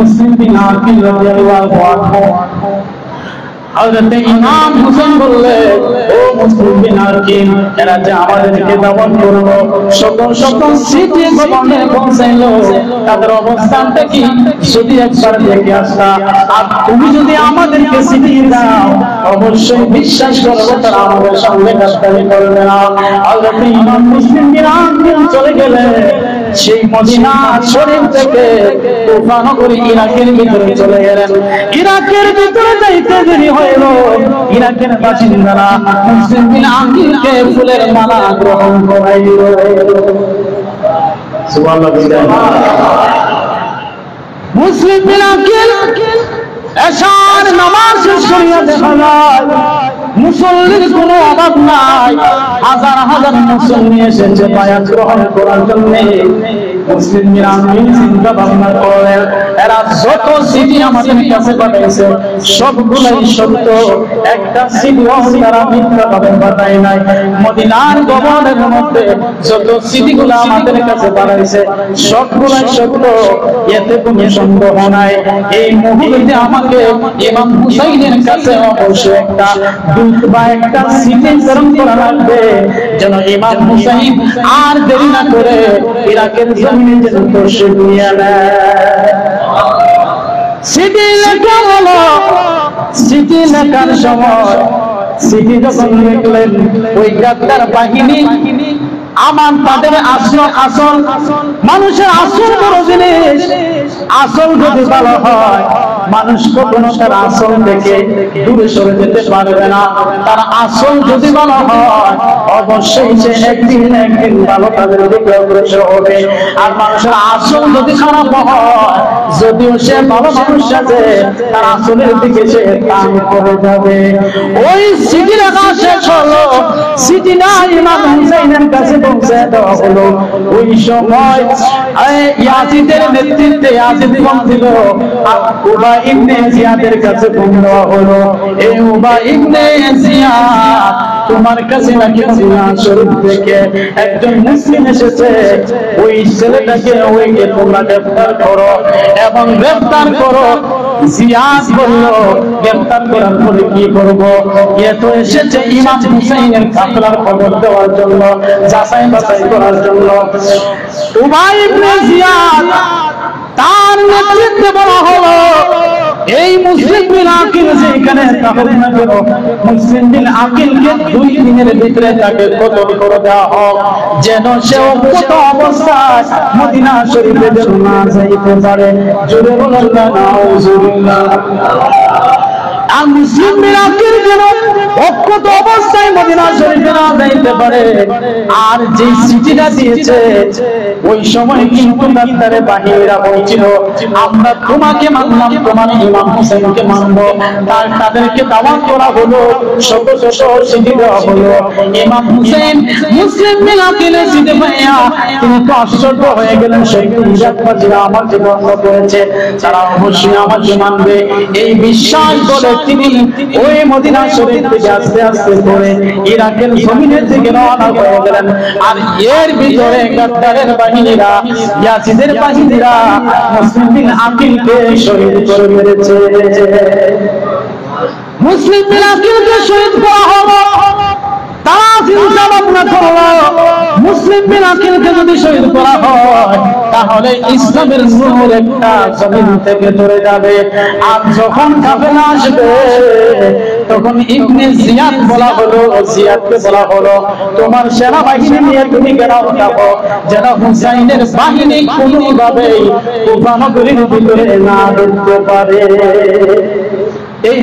মুসলিম বিন আকিল রাদিয়াল্লাহু আনহু হযরত ইমাম হুসাইন বললেন, ও মুসলিম বিন আকিল, এরা যে আমাদেরকে দাওয়াত করলো, সকল সকল সিটি গভর্নরে পৌঁছাইলো, তাদের অবস্থানটা কি যদি একবার দেখে আসতা, আর তুমি যদি আমাদেরকে শিখিয়ে দাও, অবশ্যই বিশ্বাস করবো তারা আমাদের সঙ্গে গাদ্দারি করবে না। হযরত ইমাম মুসলিম বিন আকিল চলে গেলেন সেই মদিনা শরীফ থেকে কুফা নগরী ইরাকের ভিতরে চলে গেলেন। ইরাকের ভিতরে যাইতে দেরি হইল, ইরাকের বাসিন্দারা মুসলিম বিন আকিলকে ফুলের মালা গ্রহণ করাইল। সুবহানাল্লাহ। মুসলিম বিন আকিল এশার নামাজ শেষ করিয়া দেখা যায় মুসল্লির কোনো অভাব নাই, হাজার হাজার মুসল্লি এসেছে বায়াত গ্রহণ করার জন্য। মুসলিম বিন আকিল চিন্তা ভাবনা করেন, এরা যত সিটি আমাদের কাছে পাঠাইছে সবগুলাই সত্য, একটা সিটিও তারা মিথ্যা ভাবে পাঠায় নাই। মদিনার গভর্নরের মধ্যে যত সিটিগুলো আমাদের কাছে পাঠাইছে সবগুলাই সত্য, এতে কোনো সন্দেহ নাই। এই মুহূর্তে আমাকে ইমাম হুসাইনের কাছে অবশ্যই একটা দূত বা একটা সিটি প্রেরণ করা লাগবে, যেন ইমাম হুসাইন আর দেরি না করে ইরাকের জমিনে যেন তশরিফ নিয়ে নেয়। সিটি লেখা হলো, সিটি লেখার সময় সিটি যখন লিখলেন, ওই গাদ্দার বাহিনী আমার তাদের আসল মানুষের আসল বড় জিনিস। আসল যদি ভালো হয় মানুষ কখনো তার আসল থেকে দূরে সরে যেতে পারবে না। তার আসল যদি ভালো হয় অবশ্যই সে একদিন একদিন ভালো তাদের দিকে অগ্রসর হবে। আর মানুষের আসল যদি খারাপ হয়, যদিও সে ভালো মানুষ আছে, তার আসলের দিকে সে টান করে যাবে। ওই সিটি লেখা শেষ হলো, সিটি না ইমাম হুসাইনের কাছে পৌঁছে দেওয়া হলো। ওই সময় ইয়াজিদের নেতৃত্বে ইয়াজিদ ছিল, উবা ইবনে জিয়াদের কাছে পৌঁছে দেওয়া হলো। এই উবা ইবনে জিয়াদ, তোমার কাছে নাকি মদিনা শরীফ থেকে একজন মুসলিম এসেছে, ওই ছেলেটাকে ওইকে তোমরা গ্রেফতার করো এবং গ্রেফতার করো। জিয়াদ বলল, গ্রেফতার করার পরে কি করব? এ তো এসেছে ইমাম হুসাইনের কাফেলার খবর দেওয়ার জন্য, যাচাই বাছাই করার জন্য। উবা ইবনে জিয়াদ তার নেতৃত্বে বলা হলো, এই মুসলিম বিন আকিল যেখানে থাকুক না কেন, মুসলিম বিন আকিলকে 2 দিনের ভিতরে তাকে কতল করে দেওয়া হোক, যেন সে অজ্ঞাত অবস্থায় মদিনা শরীফে যেন না যাইতে পারে। জোরে বলুন না নাউজুবিল্লাহ। আর মুসলিম বিন আকিল যেন অজ্ঞাত অবস্থায় মদিনা শরীফে না যাইতে পারে। আর যে চিঠিটা দিয়েছে ওই সময় কিন্তু গাদ্দারের বাহিনীরা বলছিল, আমরা তোমাকে মানলাম, তোমার ইমাম হুসাইনকে মানবো। তাদেরকে দাওয়াত করা হলো, শত শত চিঠি দেওয়া হলো। ইমাম হুসাইন মুসলিম বিন আকিলের চিঠি পাইয়া তিনি তো আশ্চর্য হয়ে গেলেন, সত্যি ইরাকবাসীরা আমার যে বন্ধ করেছে তারা অবশ্যই আমাকে মানবে। এই বিশ্বাস করে তিনি ওই মদিনা শরীফ থেকে আস্তে আস্তে করে ইরাকের জমিনের দিকে রওনা হয়ে গেলেন। আর এর ভিতরে গাদ্দারের বাহিনীরা, ইয়াজিদের বাহিনীরা মুসলিম বিন আকিলকে শহীদ করে মেরেছে। মুসলিম বিন আকিলকে শহীদ করা হলো। তারা চিন্তা ভাবনা করলো, মুসলিম বিন আকিলকে যদি শহীদ করা হয় তাহলে ইসলামের নূর একটা জমিন থেকে ধরে যাবে। আর যখন কাফেলা আসবে তখন ইবনে জিয়াদ বলা হলো, জিয়াদকে বলা হলো, তোমার সেনাবাহিনী নিয়ে তুমি গেরাও যাবো, যেন হুসাইনের বাহিনী কোনোভাবেই কুফা নগরীর ভিতরে না ঢুকতে পারে। এই